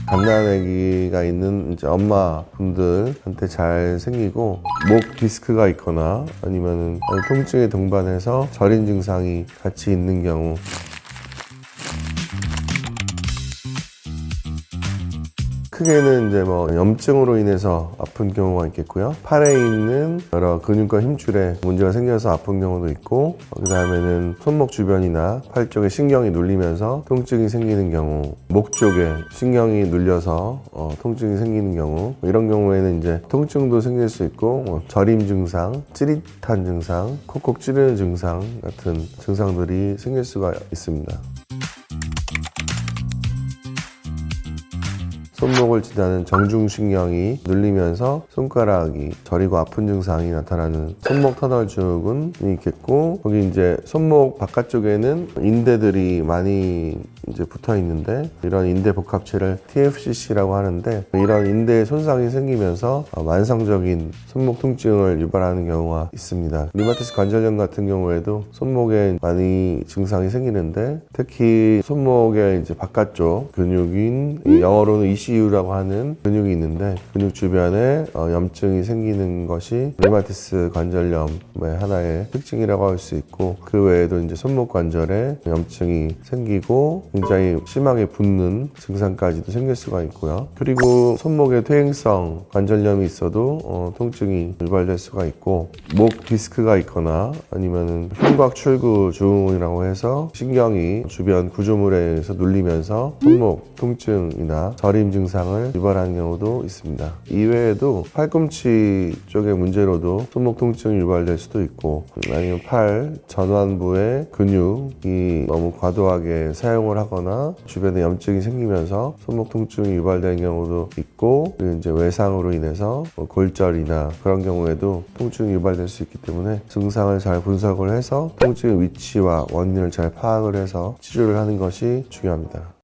갓난아기가 있는 이제 엄마분들한테 잘 생기고 목 디스크가 있거나 아니면은 통증에 동반해서 저린 증상이 같이 있는 경우, 크게는 이제 염증으로 인해서 아픈 경우가 있겠고요. 팔에 있는 여러 근육과 힘줄에 문제가 생겨서 아픈 경우도 있고, 그 다음에는 손목 주변이나 팔 쪽에 신경이 눌리면서 통증이 생기는 경우, 목 쪽에 신경이 눌려서 통증이 생기는 경우, 이런 경우에는 이제 통증도 생길 수 있고, 저림 증상, 찌릿한 증상, 콕콕 찌르는 증상 같은 증상들이 생길 수가 있습니다. 손목을 지나는 정중신경이 눌리면서 손가락이 저리고 아픈 증상이 나타나는 손목 터널증후군이 있겠고, 거기 이제 손목 바깥쪽에는 인대들이 많이 이제 붙어 있는데, 이런 인대 복합체를 TFCC라고 하는데, 이런 인대에 손상이 생기면서 만성적인 손목 통증을 유발하는 경우가 있습니다. 류마티스 관절염 같은 경우에도 손목에 많이 증상이 생기는데, 특히 손목의 이제 바깥쪽 근육인 영어로는 ECU라고 하는 근육이 있는데, 근육 주변에 염증이 생기는 것이 류마티스 관절염의 하나의 특징이라고 할 수 있고, 그 외에도 이제 손목 관절에 염증이 생기고 굉장히 심하게 붓는 증상까지도 생길 수가 있고요. 그리고 손목에 퇴행성 관절염이 있어도 통증이 유발될 수가 있고, 목 디스크가 있거나 아니면은 흉곽 출구 증후군이라고 해서 신경이 주변 구조물에 의해서 눌리면서 손목 통증이나 저림 증상을 유발하는 경우도 있습니다. 이외에도 팔꿈치 쪽의 문제로도 손목 통증이 유발될 수도 있고, 아니면 팔 전완부의 근육이 너무 과도하게 사용을 하거나 주변에 염증이 생기면서 손목 통증이 유발되는 경우도 있고, 이제 외상으로 인해서 골절이나 그런 경우에도 통증이 유발될 수 있기 때문에 증상을 잘 분석을 해서 통증의 위치와 원인을 잘 파악을 해서 치료를 하는 것이 중요합니다.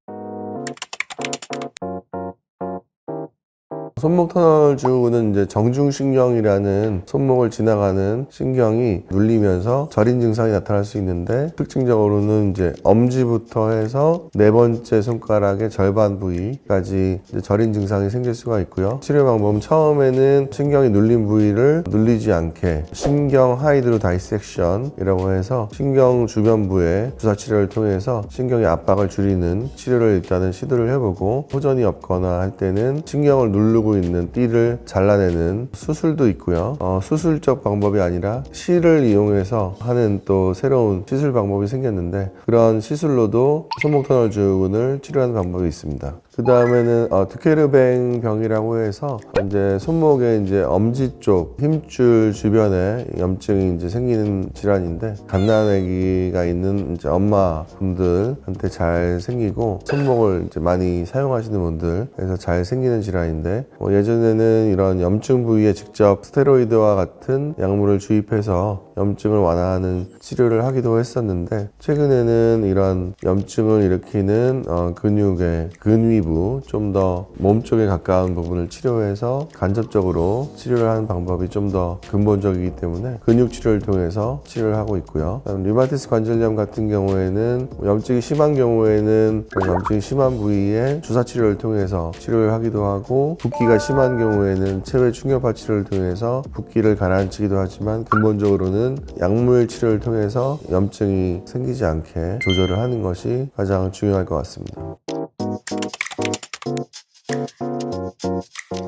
손목 터널 증후군은 이제 정중신경이라는 손목을 지나가는 신경이 눌리면서 저린 증상이 나타날 수 있는데, 특징적으로는 이제 엄지부터 해서 네 번째 손가락의 절반 부위까지 이제 저린 증상이 생길 수가 있고요. 치료 방법은 처음에는 신경이 눌린 부위를 눌리지 않게 신경 하이드로 다이섹션이라고 해서 신경 주변부에 주사 치료를 통해서 신경의 압박을 줄이는 치료를 일단은 시도를 해보고, 호전이 없거나 할 때는 신경을 누르고 있는 띠를 잘라내는 수술도 있고요. 수술적 방법이 아니라 실을 이용해서 하는 또 새로운 시술 방법이 생겼는데, 그런 시술로도 손목 터널 증후군을 치료하는 방법이 있습니다. 그 다음에는 드케르뱅 병이라고 해서 이제 손목에 이제 엄지 쪽 힘줄 주변에 염증이 이제 생기는 질환인데, 갓난아기가 있는 이제 엄마분들한테 잘 생기고 손목을 이제 많이 사용하시는 분들에서 잘 생기는 질환인데, 예전에는 이런 염증 부위에 직접 스테로이드와 같은 약물을 주입해서 염증을 완화하는 치료를 하기도 했었는데, 최근에는 이런 염증을 일으키는 근육의 근위부, 좀 더 몸쪽에 가까운 부분을 치료해서 간접적으로 치료를 하는 방법이 좀 더 근본적이기 때문에 근육 치료를 통해서 치료를 하고 있고요. 류마티스 관절염 같은 경우에는 염증이 심한 경우에는 염증이 심한 부위에 주사 치료를 통해서 치료를 하기도 하고, 붓기가 심한 경우에는 체외 충격파 치료를 통해서 붓기를 가라앉히기도 하지만, 근본적으로는 약물 치료를 통해서 염증이 생기지 않게 조절을 하는 것이 가장 중요할 것 같습니다.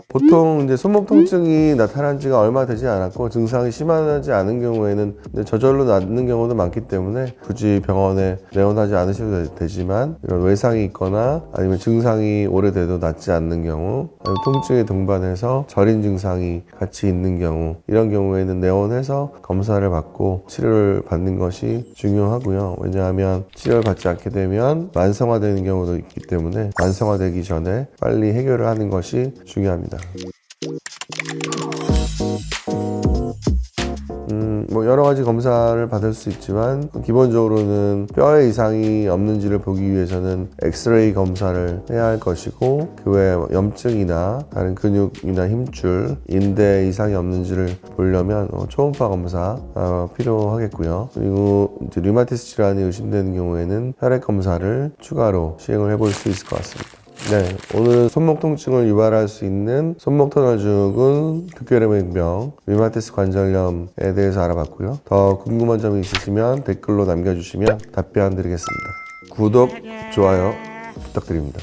보통 이제 손목 통증이 나타난 지가 얼마 되지 않았고 증상이 심하지 않은 경우에는 저절로 낫는 경우도 많기 때문에 굳이 병원에 내원하지 않으셔도 되지만, 이런 외상이 있거나 아니면 증상이 오래돼도 낫지 않는 경우, 아니면 통증에 동반해서 저린 증상이 같이 있는 경우, 이런 경우에는 내원해서 검사를 받고 치료를 받는 것이 중요하고요. 왜냐하면 치료를 받지 않게 되면 만성화되는 경우도 있기 때문에 만성화되기 전에 빨리 해결을 하는 것이 중요합니다. 뭐 여러 가지 검사를 받을 수 있지만 기본적으로는 뼈에 이상이 없는지를 보기 위해서는 엑스레이 검사를 해야 할 것이고 그 외에 염증이나 다른 근육이나 힘줄, 인대 이상이 없는지를 보려면 초음파 검사 필요하겠고요. 그리고 이제 류마티스 질환이 의심되는 경우에는 혈액 검사를 추가로 시행을 해볼 수 있을 것 같습니다. 네, 오늘은 손목 통증을 유발할 수 있는 손목 터널 증후군, 특별혈액병, 류마티스 관절염에 대해서 알아봤고요. 더 궁금한 점이 있으시면 댓글로 남겨주시면 답변 드리겠습니다. 구독, 좋아요 부탁드립니다.